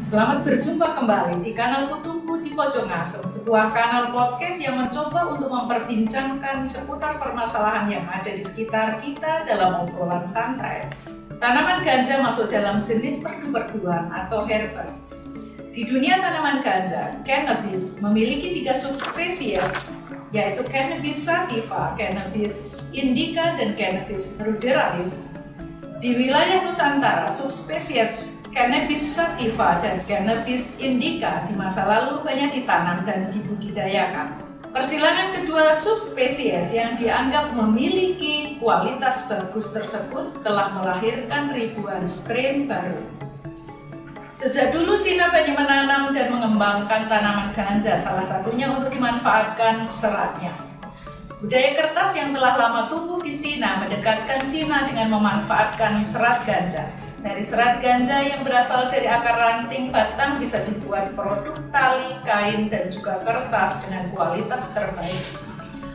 Selamat berjumpa kembali di kanal Kutunggu di Pojok Ngasem, sebuah kanal podcast yang mencoba untuk memperbincangkan seputar permasalahan yang ada di sekitar kita dalam obrolan santai. Tanaman ganja masuk dalam jenis perdu-perduan atau herba. Di dunia tanaman ganja, cannabis memiliki 3 subspesies, yaitu Cannabis sativa, Cannabis indica, dan Cannabis ruderalis. Di wilayah Nusantara, subspesies Cannabis sativa dan Cannabis indica di masa lalu banyak ditanam dan dibudidayakan. Persilangan kedua subspesies yang dianggap memiliki kualitas bagus tersebut telah melahirkan ribuan strain baru. Sejak dulu Cina banyak menanam dan mengembangkan tanaman ganja, salah satunya untuk dimanfaatkan seratnya. Budaya kertas yang telah lama tumbuh di Cina mendekatkan Cina dengan memanfaatkan serat ganja. Dari serat ganja yang berasal dari akar ranting batang bisa dibuat produk tali, kain, dan juga kertas dengan kualitas terbaik.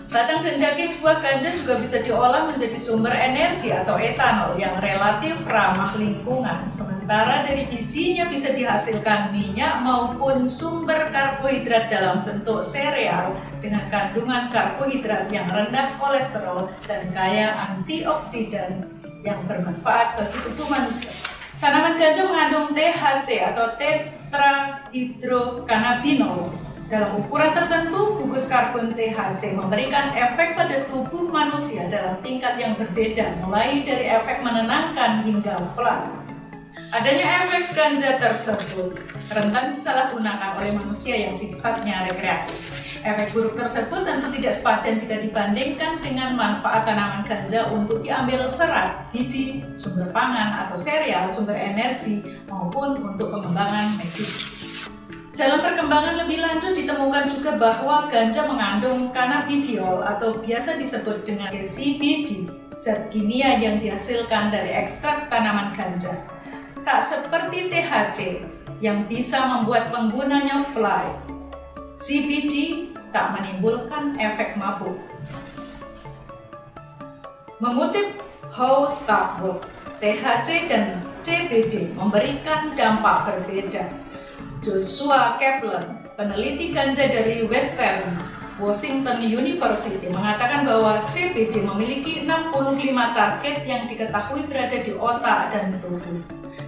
Batang dan daging buah ganja juga bisa diolah menjadi sumber energi atau etanol yang relatif ramah lingkungan. Sementara dari bijinya bisa dihasilkan minyak maupun sumber karbohidrat dalam bentuk sereal dengan kandungan karbohidrat yang rendah kolesterol dan kaya antioksidan yang bermanfaat bagi tubuh manusia. Tanaman ganja mengandung THC atau tetrahydrocannabinol. Dalam ukuran tertentu, gugus karbon THC memberikan efek pada tubuh manusia dalam tingkat yang berbeda, mulai dari efek menenangkan hingga flat. Adanya efek ganja tersebut rentan disalahgunakan oleh manusia yang sifatnya rekreatif. Efek buruk tersebut tentu tidak sepadan jika dibandingkan dengan manfaat tanaman ganja untuk diambil serat, biji, sumber pangan atau sereal, sumber energi, maupun untuk pengembangan medis. Dalam perkembangan lebih lanjut ditemukan juga bahwa ganja mengandung cannabidiol atau biasa disebut dengan CBD, zat kimia yang dihasilkan dari ekstrak tanaman ganja. Tak seperti THC yang bisa membuat penggunanya fly, CBD tak menimbulkan efek mabuk. Mengutip How Stuff Works, THC dan CBD memberikan dampak berbeda. Joshua Kaplan, peneliti ganja dari Western Washington University, mengatakan bahwa CBD memiliki 65 target yang diketahui berada di otak dan tubuh.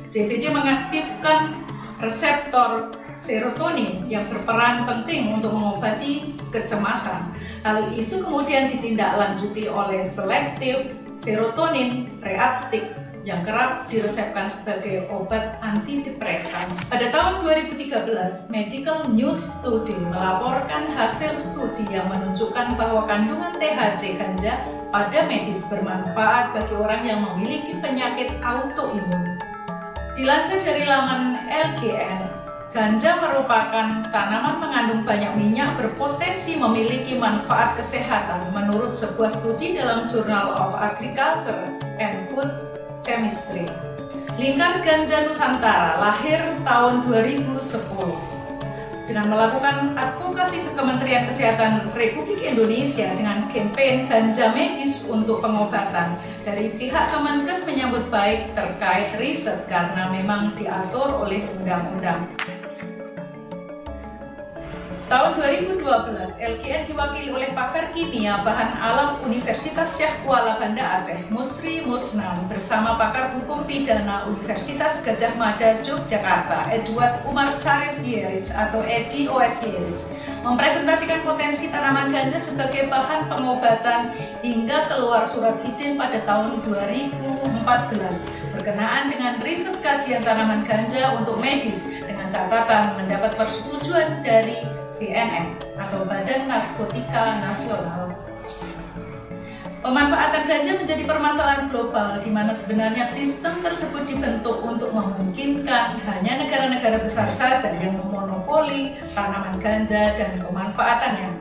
CBD mengaktifkan reseptor serotonin yang berperan penting untuk mengobati kecemasan. Hal itu kemudian ditindaklanjuti oleh selektif serotonin reaktif yang kerap diresepkan sebagai obat antidepresan. Pada tahun 2013, Medical News Today melaporkan hasil studi yang menunjukkan bahwa kandungan THC ganja pada medis bermanfaat bagi orang yang memiliki penyakit autoimun. Dilansir dari laman LGN, ganja merupakan tanaman mengandung banyak minyak berpotensi memiliki manfaat kesehatan menurut sebuah studi dalam Journal of Agriculture and Food Chemistry. Lingkar Ganja Nusantara lahir tahun 2010 dengan melakukan advokasi ke Kementerian Kesehatan Republik Indonesia dengan kampanye ganja medis untuk pengobatan. Dari pihak Kemenkes menyambut baik terkait riset karena memang diatur oleh undang-undang. Tahun 2012, LGN diwakili oleh pakar kimia bahan alam Universitas Syekh Kuala Banda Aceh, Musri Musnam, bersama pakar hukum pidana Universitas Gadjah Mada, Yogyakarta, Edward Umar Syarif Hierich atau Edi OS Hierich, mempresentasikan potensi tanaman ganja sebagai bahan pengobatan hingga keluar surat izin pada tahun 2014 berkenaan dengan riset kajian tanaman ganja untuk medis dengan catatan mendapat persetujuan dari BNN atau Badan Narkotika Nasional. Pemanfaatan ganja menjadi permasalahan global di mana sebenarnya sistem tersebut dibentuk untuk memungkinkan hanya negara-negara besar saja yang memonopoli tanaman ganja dan pemanfaatannya.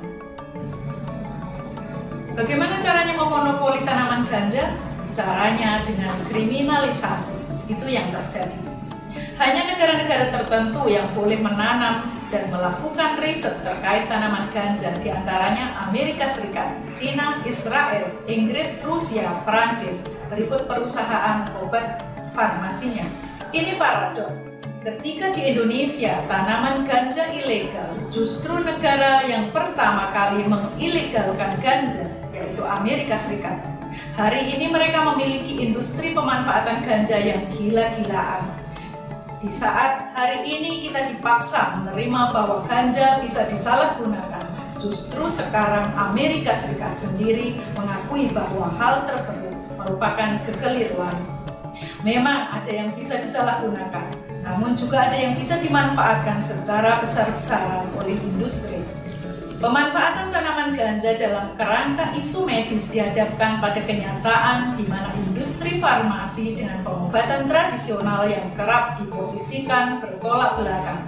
Bagaimana caranya memonopoli tanaman ganja? Caranya dengan kriminalisasi. Itu yang terjadi. Hanya negara-negara tertentu yang boleh menanam dan melakukan riset terkait tanaman ganja, diantaranya Amerika Serikat, Cina, Israel, Inggris, Rusia, Perancis, berikut perusahaan obat farmasinya. Ini paradoks. Ketika di Indonesia tanaman ganja ilegal, justru negara yang pertama kali mengilegalkan ganja, yaitu Amerika Serikat. Hari ini mereka memiliki industri pemanfaatan ganja yang gila-gilaan. Di saat hari ini kita dipaksa menerima bahwa ganja bisa disalahgunakan, justru sekarang Amerika Serikat sendiri mengakui bahwa hal tersebut merupakan kekeliruan. Memang ada yang bisa disalahgunakan, namun juga ada yang bisa dimanfaatkan secara besar-besaran oleh industri. Pemanfaatan tanaman ganja dalam kerangka isu medis dihadapkan pada kenyataan di mana industri farmasi dengan pengobatan tradisional yang kerap diposisikan bertolak belakang.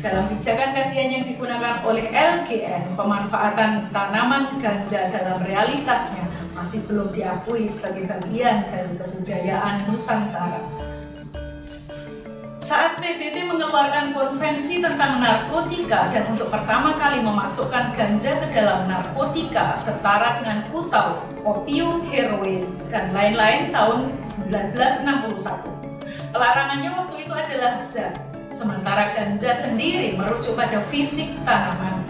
Dalam pijakan kajian yang digunakan oleh LGN, pemanfaatan tanaman ganja dalam realitasnya masih belum diakui sebagai bagian dari kebudayaan Nusantara. Saat PBB mengeluarkan konvensi tentang narkotika dan untuk pertama kali memasukkan ganja ke dalam narkotika setara dengan kutau, opium, heroin, dan lain-lain tahun 1961. Pelarangannya waktu itu adalah zat, sementara ganja sendiri merujuk pada fisik tanaman.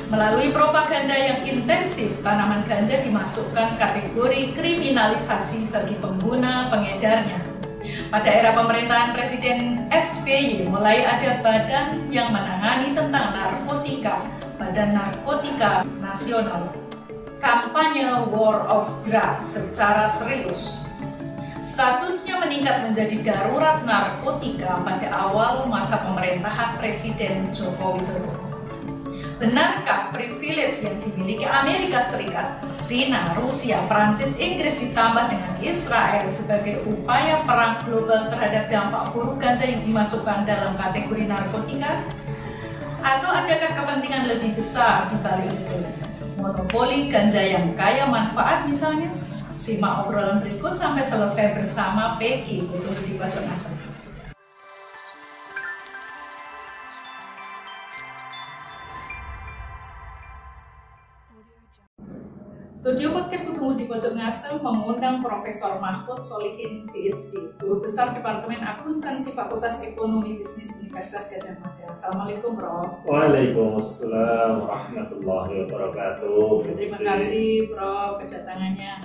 Melalui propaganda yang intensif, tanaman ganja dimasukkan kategori kriminalisasi bagi pengguna pengedarnya. Pada era pemerintahan Presiden SBY mulai ada badan yang menangani tentang narkotika, Badan Narkotika Nasional. Kampanye War of Drugs secara serius. Statusnya meningkat menjadi darurat narkotika pada awal masa pemerintahan Presiden Joko Widodo. Benarkah privilege yang dimiliki Amerika Serikat, Cina, Rusia, Prancis, Inggris ditambah dengan Israel sebagai upaya perang global terhadap dampak buruk ganja yang dimasukkan dalam kategori narkotika? Atau adakah kepentingan lebih besar di balik itu? Monopoli ganja yang kaya manfaat misalnya? Simak obrolan berikut sampai selesai bersama Peggy Kutu di Pojok Ngasem. Studio Podcast Ketemu di Pojok Ngasem mengundang Profesor Mahfud Solihin, PhD, Guru Besar Departemen Akuntansi Fakultas Ekonomi Bisnis Universitas Gadjah Mada. Assalamualaikum, Prof. Waalaikumsalam warahmatullahi wabarakatuh. Terima kasih, Prof, kedatangannya.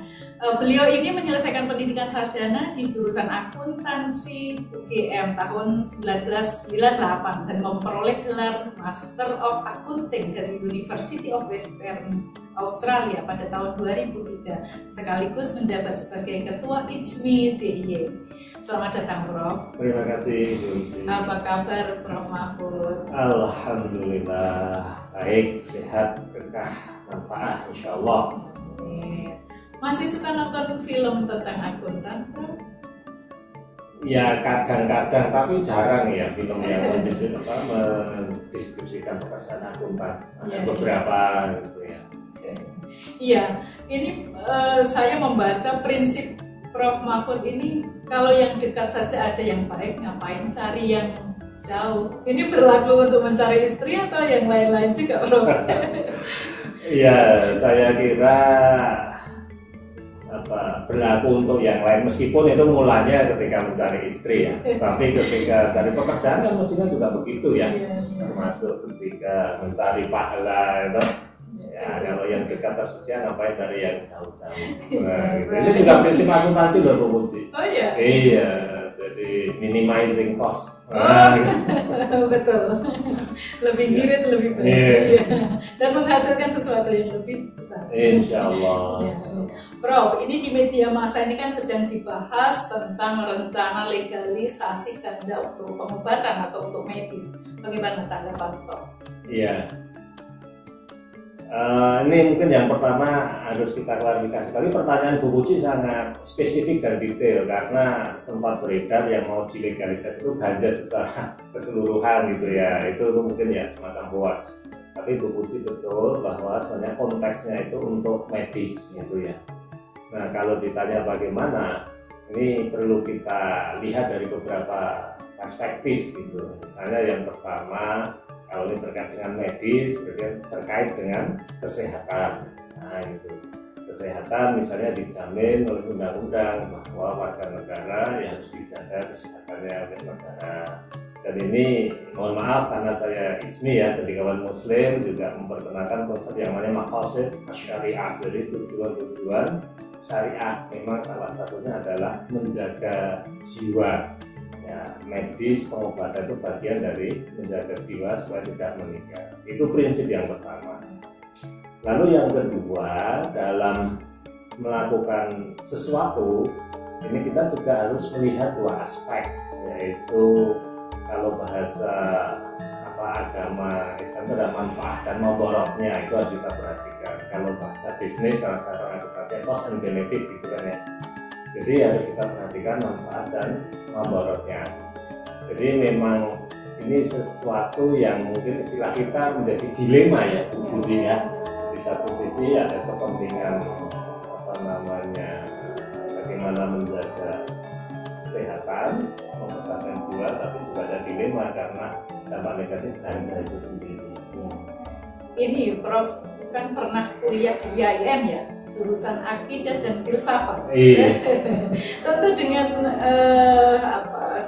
Beliau ini menyelesaikan pendidikan sarjana di jurusan akuntansi UGM tahun 1998 dan memperoleh gelar Master of Accounting dari University of Western Australia pada tahun 2003, sekaligus menjabat sebagai Ketua IJMI DIY. Selamat datang, Prof. Terima kasih. Apa kabar, Prof Mahfud? Alhamdulillah, baik, sehat, berkah, manfaat, insya Allah. Masih suka nonton film tentang akuntan, Prof? Ya kadang-kadang, tapi jarang ya film yang mendiskusikan pekerjaan akuntan. Ada beberapa gitu ya. Iya, ini saya membaca prinsip Prof Mahfud ini, kalau yang dekat saja ada yang baik, ngapain cari yang jauh? Ini berlaku untuk mencari istri atau yang lain-lain juga, Prof? Iya, saya kira berlaku untuk yang lain, meskipun itu mulanya ketika mencari istri ya. Tapi ketika cari pekerjaan kan mestinya juga begitu ya. Termasuk ketika mencari pahala itu. Ya, kalau yang dekat tersedia ngapain cari yang jauh-jauh. Nah, gitu. Ini juga prinsip akuntansi loh, Bu Putsi. Oh iya. Iya, jadi minimizing cost. Betul. Lebih ngirit lebih baik. Yeah. Dan menghasilkan sesuatu yang lebih besar. Insya Allah. Ya. Prof, ini di media massa ini kan sedang dibahas tentang rencana legalisasi ganja untuk pengobatan atau untuk medis. Bagaimana tanggapan Prof? Iya. Ini mungkin yang pertama harus kita klarifikasi. Tapi pertanyaan Bu Puji sangat spesifik dan detail karena sempat beredar yang mau dilegalisasi itu ganja secara keseluruhan gitu ya. Itu mungkin ya semacam hoax. Tapi Bu Puji betul bahwa sebenarnya konteksnya itu untuk medis gitu ya. Nah kalau ditanya bagaimana, ini perlu kita lihat dari beberapa perspektif gitu. Misalnya yang pertama, kalau ini terkait dengan medis, berarti terkait dengan kesehatan. Nah itu kesehatan misalnya dijamin oleh undang-undang bahwa warga negara yang harus dijaga kesehatannya oleh negara. Dan ini mohon maaf karena saya ISMI ya, jadi kawan muslim juga memperkenalkan konsep yang namanya maqasid syariah. Jadi tujuan-tujuan syariah memang salah satunya adalah menjaga jiwa. Ya, medis pengobatan itu bagian dari menjaga jiwa supaya tidak meninggal. Itu prinsip yang pertama. Lalu yang kedua, dalam melakukan sesuatu ini kita juga harus melihat dua aspek, yaitu kalau bahasa agama Islam itu ada manfaat dan mudaratnya, itu harus kita perhatikan. Kalau bahasa bisnis, kalau sekarang edukasi cost and benefit gitu kan ya. Jadi harus kita perhatikan manfaat dan mudaratnya. Jadi memang ini sesuatu yang mungkin istilah kita menjadi dilema ya, Bu Puji ya. Di satu sisi ada kepentingan bagaimana menjaga kesehatan, mempertahankan jiwa, tapi juga ada dilema karena dampak negatif ganja itu sendiri. Ini Prof kan pernah kuliah di IAIN ya, jurusan akidah dan filsafat. Iya. Tentu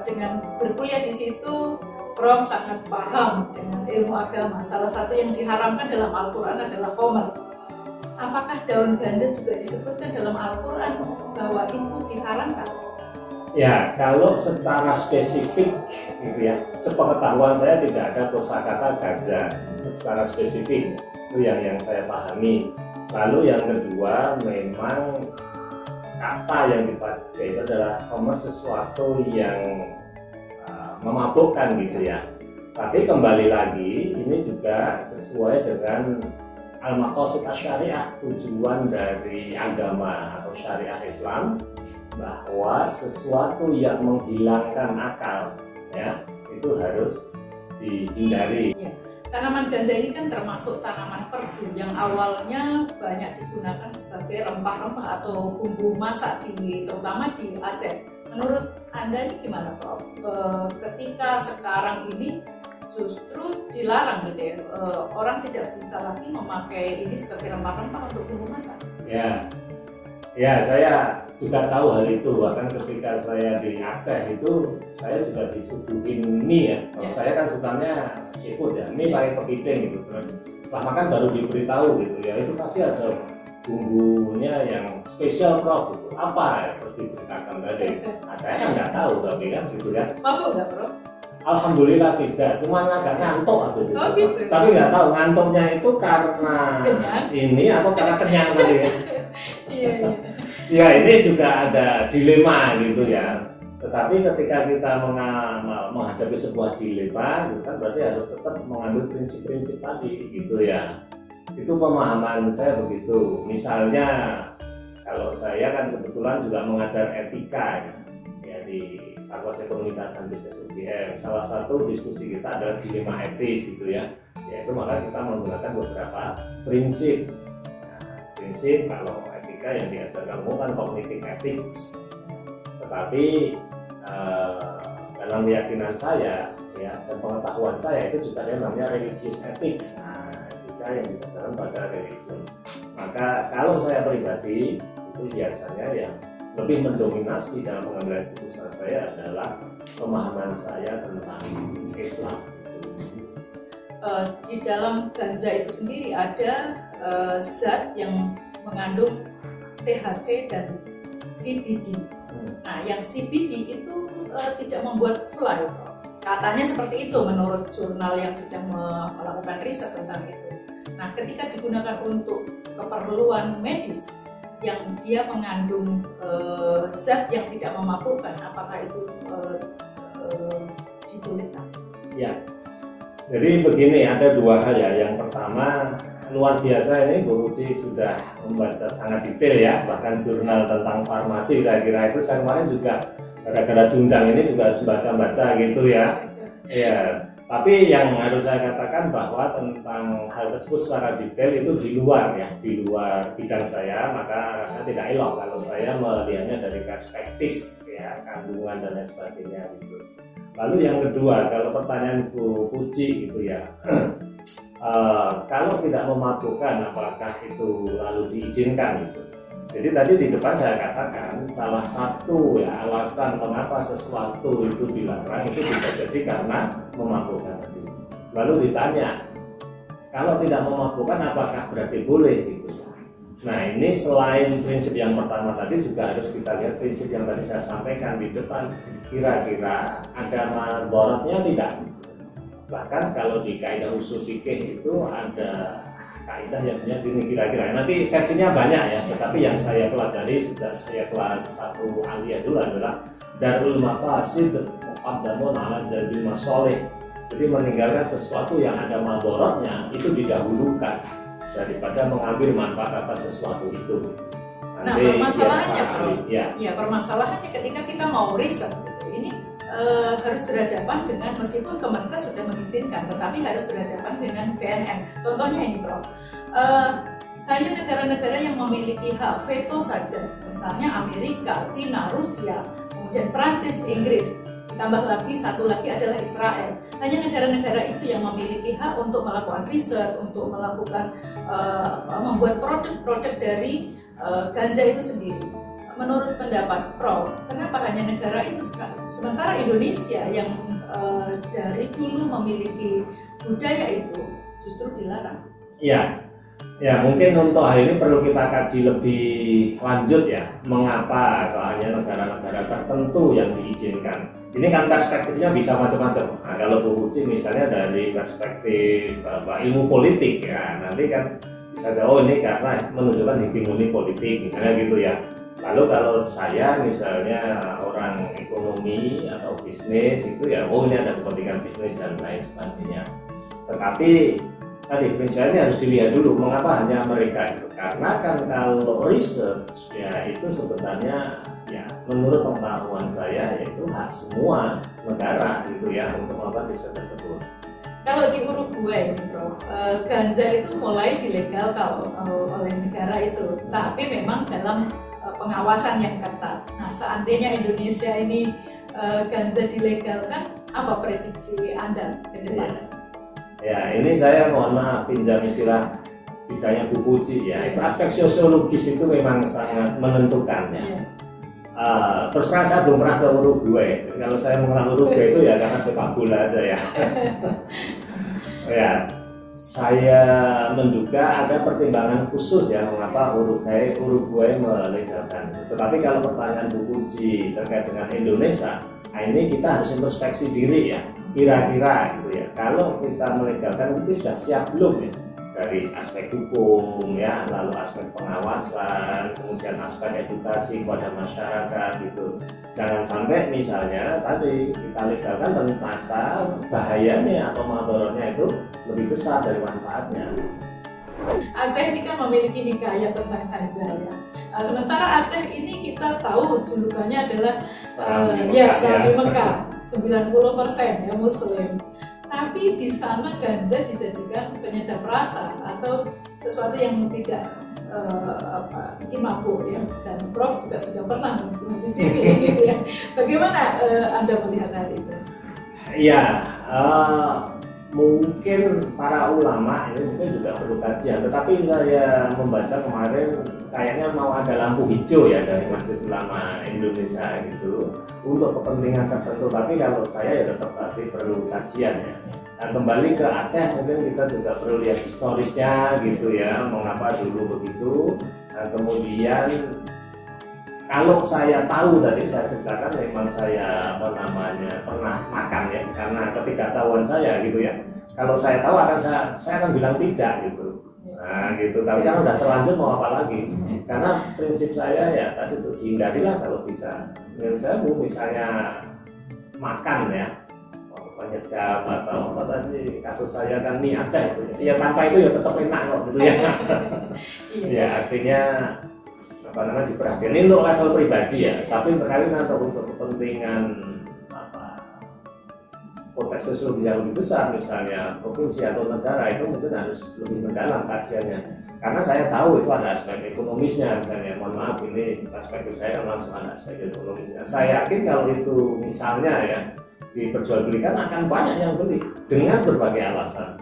dengan berkuliah di situ Prof sangat paham dengan ilmu agama. Salah satu yang diharamkan dalam Al-Quran adalah khamr. Apakah daun ganja juga disebutkan dalam Al-Quran bahwa itu diharamkan? Ya, kalau secara spesifik gitu ya, sepengetahuan saya tidak ada kosakata ganja secara spesifik, itu yang saya pahami. Lalu yang kedua, memang kata yang dipakai itu adalah sesuatu yang memabukkan gitu ya. Tapi kembali lagi, ini juga sesuai dengan al-maqasid syariah, tujuan dari agama atau syariah Islam, bahwa sesuatu yang menghilangkan akal ya itu harus dihindari. Ya. Tanaman ganja ini kan termasuk tanaman perdu yang awalnya banyak digunakan sebagai rempah-rempah atau bumbu masak terutama di Aceh. Menurut Anda ini gimana, Prof? Ketika sekarang ini justru dilarang gitu ya, orang tidak bisa lagi memakai ini sebagai rempah-rempah untuk bumbu masak. Ya, saya juga tahu hal itu. Bahkan ketika saya di Aceh itu, saya juga disuguhin mie ya. Kalau saya kan sukanya seafood ya, mie pakai kepiting gitu. Terus setelah makan baru diberitahu gitu ya, itu pasti ada bumbunya yang spesial Prof gitu. Apa ya? Terus diceritakan tadi. Nah, saya kan nggak tahu tapi kan gitu ya. Mabuk nggak, Prof? Alhamdulillah tidak, cuma agak ngantuk aku gitu. Oh, gitu. Tapi nggak tahu ngantuknya itu karena kenyang ini atau karena kenyang tadi ya. Iya. Ya, ini juga ada dilema gitu ya. Tetapi ketika kita menghadapi sebuah dilema, itu kan berarti harus tetap mengambil prinsip-prinsip tadi gitu ya. Itu pemahaman saya begitu. Misalnya kalau saya kan kebetulan juga mengajar etika ya di Fakultas Ekonomi dan Bisnis UGM. Salah satu diskusi kita adalah dilema etis gitu ya. Yaitu maka kita menggunakan beberapa prinsip. Prinsip kalau etika yang diajarkan umum kan cognitive ethics, tetapi dalam keyakinan saya ya dan pengetahuan saya itu juga ada yang namanya religious ethics, juga yang diajarkan pada religion. Maka kalau saya pribadi itu biasanya yang lebih mendominasi dalam pengambilan keputusan saya adalah pemahaman saya tentang Islam. Di dalam ganja itu sendiri ada zat yang mengandung THC dan CBD. Nah, yang CBD itu tidak membuat fly. Katanya seperti itu menurut jurnal yang sudah melakukan riset tentang itu. Nah, ketika digunakan untuk keperluan medis yang dia mengandung zat yang tidak memabukkan, apakah itu dibolehkan? Ya. Jadi begini, ada dua hal ya. Yang pertama, luar biasa ini Bu Ruci sudah membaca sangat detail ya, bahkan jurnal tentang farmasi saya kira itu saya kemarin juga gara-gara diundang ini juga harus baca-baca gitu ya. Ya, tapi yang harus saya katakan bahwa tentang hal tersebut secara detail itu di luar bidang saya, maka rasanya tidak elok kalau saya melihatnya dari perspektif ya kandungan dan lain sebagainya gitu. Lalu yang kedua, kalau pertanyaan Bu Puji gitu ya, Kalau tidak memabukkan, apakah itu lalu diizinkan gitu. Jadi tadi di depan saya katakan salah satu ya alasan mengapa sesuatu itu dilarang itu bisa jadi karena memabukkan tadi. Lalu ditanya, kalau tidak memabukkan apakah berarti boleh gitu. Nah ini selain prinsip yang pertama tadi juga harus kita lihat prinsip yang tadi saya sampaikan di depan, kira-kira ada madharatnya tidak. Bahkan kalau di kaidah ushul fikih itu ada kaidah yang punya ini kira-kira. Nanti versinya banyak ya, tetapi yang saya pelajari sejak saya kelas 1 aliyah dulu adalah darul mafasid muqaddamun ala jalbil masoleh. Jadi meninggalkan sesuatu yang ada madharatnya itu didahulukan daripada mengambil manfaat atas sesuatu itu. Nah, permasalahannya permasalahannya ketika kita mau riset ini harus berhadapan dengan, meskipun Kemenkes sudah mengizinkan, tetapi harus berhadapan dengan BNN. Contohnya ini, Prof. Hanya negara-negara yang memiliki hak veto saja, misalnya Amerika, Cina, Rusia, kemudian Prancis, Inggris, ditambah lagi satu lagi adalah Israel. Hanya negara-negara itu yang memiliki hak untuk melakukan riset, untuk melakukan membuat produk-produk dari ganja itu sendiri. Menurut pendapat Prof, kenapa hanya negara itu, sementara Indonesia yang dari dulu memiliki budaya itu justru dilarang? Iya, ya mungkin untuk hal ini perlu kita kaji lebih lanjut ya, mengapa hanya negara-negara tertentu yang diizinkan. Ini kan perspektifnya bisa macam-macam. Nah, kalau Bu Puji misalnya dari perspektif ilmu politik ya, nanti kan bisa ini karena menunjukkan hegemoni politik misalnya gitu ya. Lalu kalau saya misalnya orang ekonomi atau bisnis itu ya, ini ada kepentingan bisnis dan lain sebagainya. Tetapi tadi prinsipnya harus dilihat dulu mengapa hanya mereka itu. Karena kan kalau riset ya itu sebenarnya ya menurut pengetahuan saya yaitu hak semua negara gitu ya untuk melakukan riset tersebut. Kalau di Uruguay, Prof, ganja itu mulai dilegalkan oleh negara itu, tapi memang dalam pengawasan yang ketat. Nah, seandainya Indonesia ini ganja dilegalkan, apa prediksi Anda ke depan? Ya, ini saya mohon maaf pinjam istilah bidangnya Bu Puji ya. Itu aspek sosiologis itu memang sangat menentukan ya. Terus terang saya belum pernah ke Uruguay. Kalau saya mengenal Uruguay itu ya karena sepak bola aja ya. Ya, saya menduga ada pertimbangan khusus ya mengapa Uruguay melegalkan. Tetapi kalau pertanyaan Bu Puji terkait dengan Indonesia, nah ini kita harus introspeksi diri ya. Kira-kira gitu ya. Kalau kita melegalkan itu sudah siap belum ya? Dari aspek hukum ya, lalu aspek pengawasan, kemudian aspek edukasi kepada masyarakat gitu. Jangan sampai misalnya tadi kita legalkan ternyata bahayanya atau madharatnya itu lebih besar dari manfaatnya. Aceh ini kan memiliki hikayat tentang ganja ya. Sementara Aceh ini kita tahu julukannya adalah Islam di Mekah, 90% ya Muslim. Tapi di sana ganja dijadikan penyedap rasa atau sesuatu yang tidak bikin mabuk ya. Dan Prof juga sudah pernah mencicipi gitu ya. Bagaimana Anda melihat hal itu? Ya, mungkin para ulama ini mungkin juga perlu kajian. Tetapi saya membaca kemarin kayaknya mau ada lampu hijau ya dari Majelis Ulama Indonesia gitu untuk kepentingan tertentu. Tapi kalau saya ya tetap tadi perlu kajian ya. Nah, kembali ke Aceh mungkin kita juga perlu lihat historisnya gitu ya, mengapa dulu begitu. Nah, kemudian kalau saya tahu tadi saya ceritakan memang saya pernah makan ya karena ketidaktahuan saya gitu ya. Kalau saya tahu saya akan bilang tidak gitu. Nah gitu, tapi kan udah terlanjur mau apa lagi? Karena prinsip saya ya tadi itu dihindarilah kalau bisa. Misalnya makan ya, penyedap atau apa tadi kasus saya kan mie Aceh itu ya tanpa itu ya tetap enak kok gitu ya. Ya artinya apa namanya diperhatikan ini untuk level pribadi ya, tapi terkadang untuk kepentingan konteks sosiologis yang lebih besar misalnya provinsi atau negara itu mungkin harus lebih mendalam kajiannya. Karena saya tahu itu ada aspek ekonomisnya misalnya, mohon maaf ini perspektif saya kan langsung ada aspek ekonomisnya. Saya yakin kalau itu misalnya ya diperjualbelikan akan banyak yang beli dengan berbagai alasan.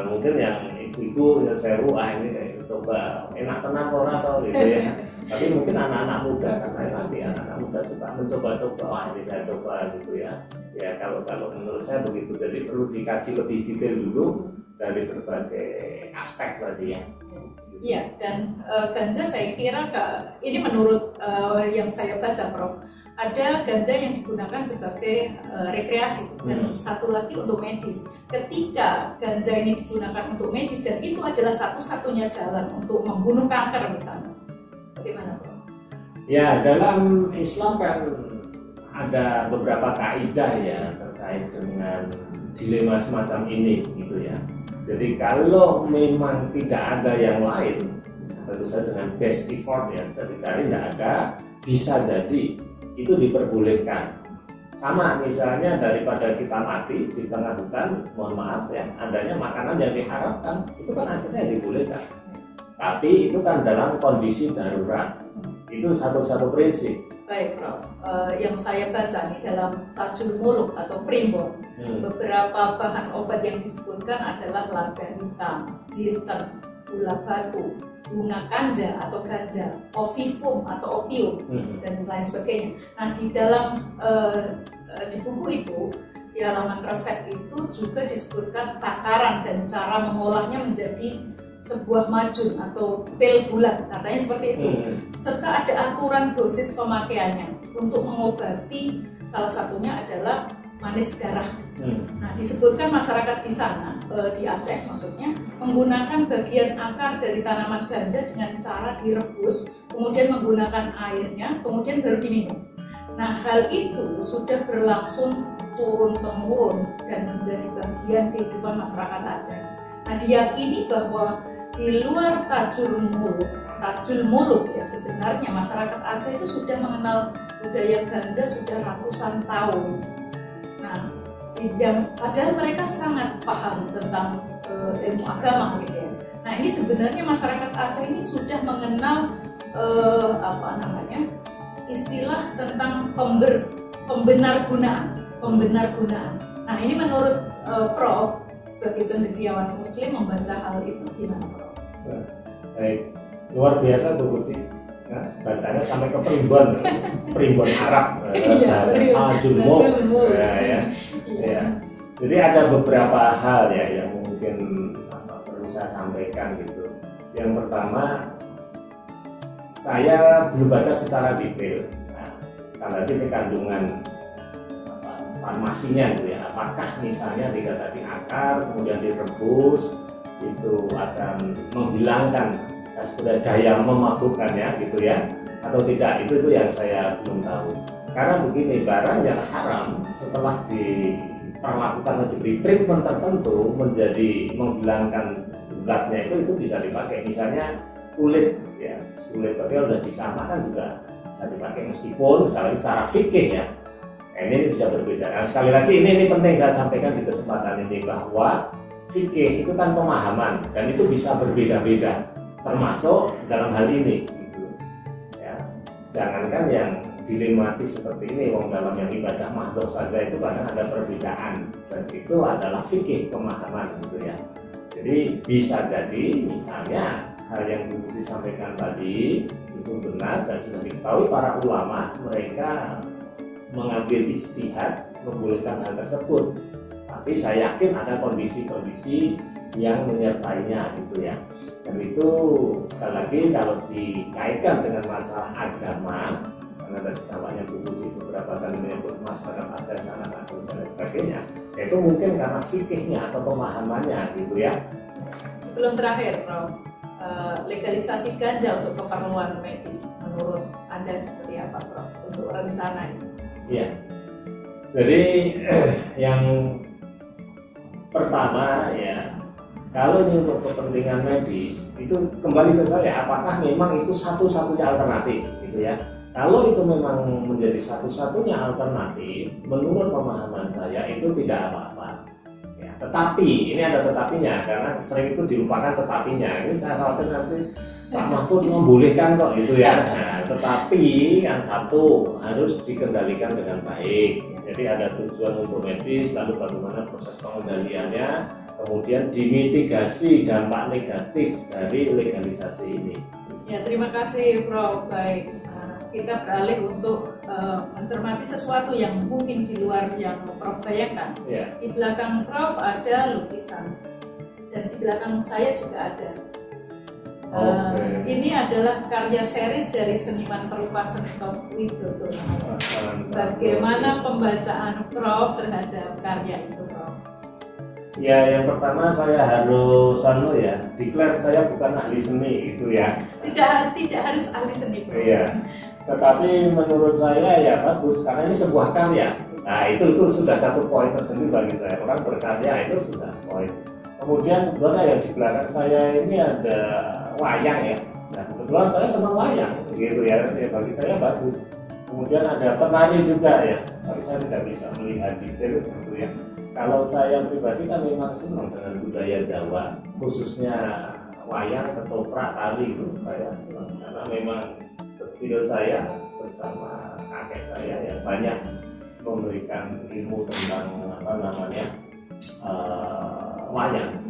Mungkin yang ibu-ibu yang seru, ini kayak coba enak tenang orang atau gitu ya. Tapi mungkin anak-anak muda, karena nanti anak-anak muda suka mencoba-coba, ini saya coba gitu ya. Ya kalau menurut saya begitu, jadi perlu dikaji lebih detail dulu dari berbagai aspek tadi ya. Iya, dan ganja saya kira ini menurut yang saya baca, Prof, ada ganja yang digunakan sebagai rekreasi dan satu lagi untuk medis. Ketika ganja ini digunakan untuk medis dan itu adalah satu-satunya jalan untuk membunuh kanker misalnya, bagaimana, Prof? Ya, dalam Islam kan ada beberapa kaidah ya terkait dengan dilema semacam ini gitu ya. Jadi kalau memang tidak ada yang lain, tentu saja dengan best effort ya, sudah dicari tidak ada, bisa jadi itu diperbolehkan. Sama misalnya daripada kita mati di tengah hutan, mohon maaf ya, adanya makanan yang diharapkan, itu kan akhirnya dibolehkan. Tapi itu kan dalam kondisi darurat. Itu satu prinsip. Baik, Prof. Yang saya baca nih dalam Tajul Muluk atau Primbon, beberapa bahan obat yang disebutkan adalah lada hitam, jinten, gula batu, bunga kanja atau ganja, ovivum atau opium, dan lain sebagainya. Nah, di dalam di buku itu, di halaman resep itu juga disebutkan takaran dan cara mengolahnya menjadi sebuah majun atau pil bulat, katanya seperti itu. Serta ada aturan dosis pemakaiannya untuk mengobati, salah satunya adalah manis darah. Nah, disebutkan masyarakat di sana, di Aceh maksudnya, menggunakan bagian akar dari tanaman ganja dengan cara direbus, kemudian menggunakan airnya, kemudian baru diminum. Nah, hal itu sudah berlangsung turun-temurun dan menjadi bagian kehidupan masyarakat Aceh. Nah, diyakini bahwa di luar Tajul Muluk ya, sebenarnya masyarakat Aceh itu sudah mengenal budaya ganja sudah ratusan tahun. Nah, padahal mereka sangat paham tentang ilmu agama gitu ya. Nah, ini sebenarnya masyarakat Aceh ini sudah mengenal istilah tentang pembenargunaan. Nah, ini menurut Prof sebagai cendekiawan Muslim membaca hal itu gimana, Prof? Baik, luar biasa Bu Putri. Nah, bacanya sampai ke Primbon Arab, bahasa Tajul Muluk ya. Jadi ada beberapa hal ya yang mungkin perlu saya sampaikan gitu. Yang pertama, saya belum baca secara detail. Nah, sekali lagi ini kandungan farmasinya gitu ya. Apakah misalnya dikatakan akar kemudian direbus itu akan menghilangkan daya memabukkan ya gitu ya, atau tidak, itu yang saya belum tahu. Karena begini, barang yang haram setelah diperlakukan diberi treatment tertentu menjadi menghilangkan zatnya itu bisa dipakai. Misalnya kulit ya, kulit kalau sudah disamakan juga bisa dipakai, meskipun misalnya secara fikih ya. Ini bisa berbeda. Nah, sekali lagi ini penting saya sampaikan di kesempatan ini bahwa fikih itu kan pemahaman dan itu bisa berbeda-beda, termasuk dalam hal ini gitu. Ya, jangankan yang dilematis seperti ini, wong dalam yang ibadah makhluk saja itu kadang ada perbedaan, dan itu adalah fikih pemahaman gitu ya. Jadi bisa jadi misalnya hal yang disampaikan tadi itu benar dan sudah diketahui para ulama, mereka mengambil ijtihad membolehkan hal tersebut. Tapi saya yakin ada kondisi-kondisi yang menyertainya gitu ya. Dan itu sekali lagi kalau dikaitkan dengan masalah agama, karena tadi namanya buku itu beberapa kali menyebut masyarakat Aceh sangat agung dan sebagainya, itu mungkin karena fikihnya atau pemahamannya gitu ya. Sebelum terakhir, Prof, legalisasi ganja untuk keperluan medis menurut Anda seperti apa, Prof, untuk rencana ini? Iya. Jadi yang pertama ya, kalau ini untuk kepentingan medis itu kembali ke saya, apakah memang itu satu-satunya alternatif gitu ya. Kalau itu memang menjadi satu-satunya alternatif, menurut pemahaman saya itu tidak apa-apa ya. Tetapi ini ada tetapinya, karena sering itu dilupakan tetapinya. Ini saya khawatir nanti Pak Mahfud membolehkan kok gitu ya. Nah, tetapi yang satu harus dikendalikan dengan baik. Jadi ada tujuan untuk medis, lalu bagaimana proses pengendaliannya kemudian dimitigasi dampak negatif dari legalisasi ini. Ya, terima kasih Prof. Baik, kita beralih untuk mencermati sesuatu yang mungkin di luar yang Prof bayangkan. Ya. Di belakang Prof ada lukisan dan di belakang saya juga ada. Ini adalah karya series dari seniman perupa Sentop Widodo. Bagaimana pembacaan Prof terhadap karya itu, Prof? Ya, yang pertama saya harus declare saya bukan ahli seni gitu ya. Tidak harus ahli seni, Prof. Iya. Tetapi menurut saya ya bagus karena ini sebuah karya. Nah, itu sudah satu poin tersendiri bagi saya. Orang berkarya itu sudah poin. Kemudian kebetulan yang di belakang saya ini ada wayang ya. Nah, kebetulan saya senang wayang gitu ya. Bagi saya bagus. Kemudian ada penari juga ya. Tapi saya tidak bisa melihat detail gitu ya. Kalau saya pribadi kan memang senang dengan budaya Jawa, khususnya wayang, ketoprak, tari itu saya senang karena memang kecil saya bersama kakek saya yang banyak memberikan ilmu tentang wayang.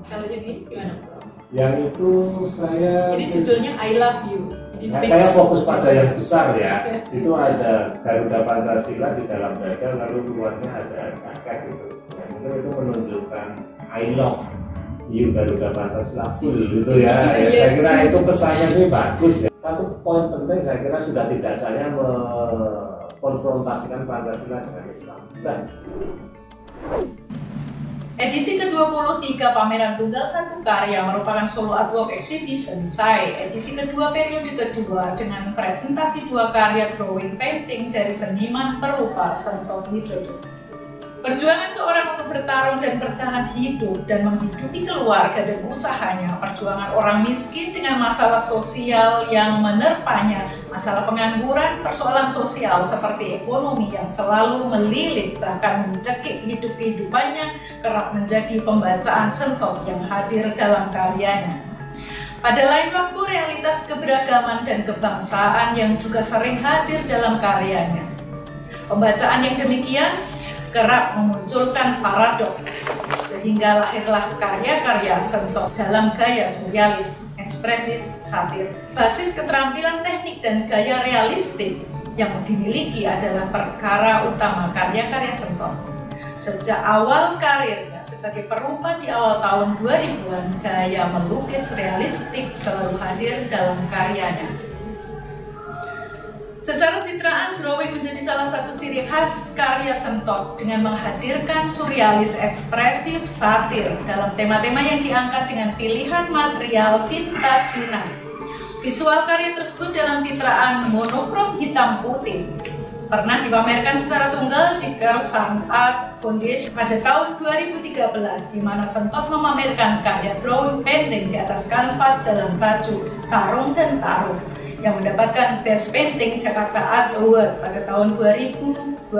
Kalau ini gimana, Prof? Yang itu saya. Ini judulnya I Love You. Saya fokus pada yang besar ya. Itu ada Garuda Pancasila di dalam dada, lalu luarnya ada jaket gitu. Mungkin itu menunjukkan I love you Garuda Pancasila full gitu ya. Saya kira itu kesannya sih bagus ya. Satu poin penting saya kira sudah tidak saya mengkonfrontasikan Pancasila dengan Islam. Edisi ke-23 pameran Tunggal Satu Karya merupakan solo artwork exhibition SAI edisi kedua periode kedua dengan presentasi dua karya drawing painting dari seniman perupa Sentop Widodo. Perjuangan seorang untuk bertarung dan bertahan hidup dan menghidupi keluarga dan usahanya, perjuangan orang miskin dengan masalah sosial yang menerpanya, masalah pengangguran, persoalan sosial seperti ekonomi yang selalu melilit bahkan mencekik hidup kehidupannya kerap menjadi pembacaan Sentop yang hadir dalam karyanya. Pada lain waktu, realitas keberagaman dan kebangsaan yang juga sering hadir dalam karyanya. Pembacaan yang demikian kerap memunculkan paradok, sehingga lahirlah karya-karya Sentop dalam gaya surrealis, ekspresif, satir. Basis keterampilan teknik dan gaya realistik yang dimiliki adalah perkara utama karya-karya Sentop. Sejak awal karirnya sebagai perupa di awal tahun 2000-an, gaya melukis realistik selalu hadir dalam karyanya. Secara citraan, drawing menjadi salah satu ciri khas karya Sentop dengan menghadirkan surrealis ekspresif satir dalam tema-tema yang diangkat dengan pilihan material tinta Cina. Visual karya tersebut dalam citraan monokrom hitam putih pernah dipamerkan secara tunggal di Kersan Art Foundation pada tahun 2013, di mana Sentop memamerkan karya drawing painting di atas kanvas dalam tajuk Tarung dan Tarung yang mendapatkan Best Painting Jakarta Art Award pada tahun 2012.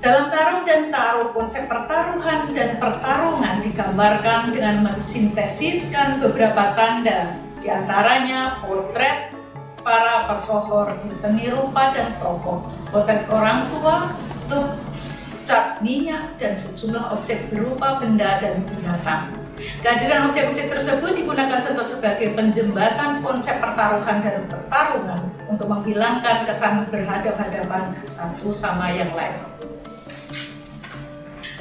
Dalam Tarung dan Taruh, konsep pertaruhan dan pertarungan digambarkan dengan mensintesiskan beberapa tanda, diantaranya potret para pesohor di seni rupa dan tokoh, potret orang tua, tub, cat minyak, dan sejumlah objek berupa benda dan binatang. Kehadiran objek-objek tersebut digunakan Sentop sebagai penjembatan konsep pertaruhan dan pertarungan untuk menghilangkan kesan berhadapan-hadapan satu sama yang lain.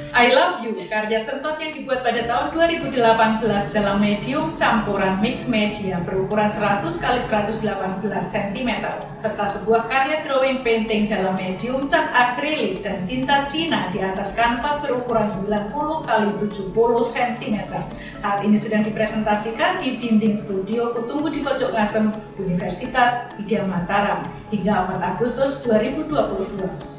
I Love You, karya Sentop yang dibuat pada tahun 2018 dalam medium campuran mix media berukuran 100 x 118 cm, serta sebuah karya drawing painting dalam medium cat akrilik dan tinta Cina di atas kanvas berukuran 90 x 70 cm. Saat ini sedang dipresentasikan di dinding studio Kutunggu di Pojok Ngasem, Universitas Widya Mataram hingga 4 Agustus 2022.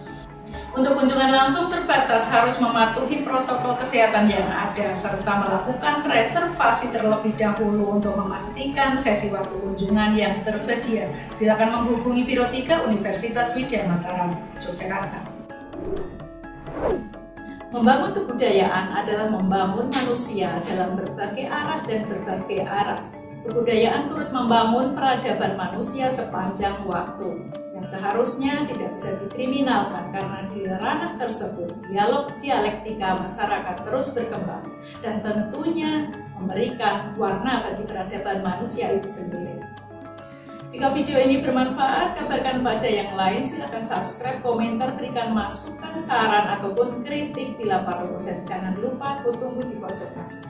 Untuk kunjungan langsung terbatas, harus mematuhi protokol kesehatan yang ada serta melakukan reservasi terlebih dahulu untuk memastikan sesi waktu kunjungan yang tersedia. Silakan menghubungi Biro 3 Universitas Widya Mataram, Yogyakarta. Membangun kebudayaan adalah membangun manusia dalam berbagai arah dan berbagai aras. Kebudayaan turut membangun peradaban manusia sepanjang waktu. yang seharusnya tidak bisa dikriminalkan karena di ranah tersebut dialog dialektika masyarakat terus berkembang dan tentunya memberikan warna bagi peradaban manusia itu sendiri. Jika video ini bermanfaat, kabarkan pada yang lain. Silakan subscribe, komentar, berikan masukan, saran ataupun kritik bila perlu, dan jangan lupa kutunggu di pojok kasih.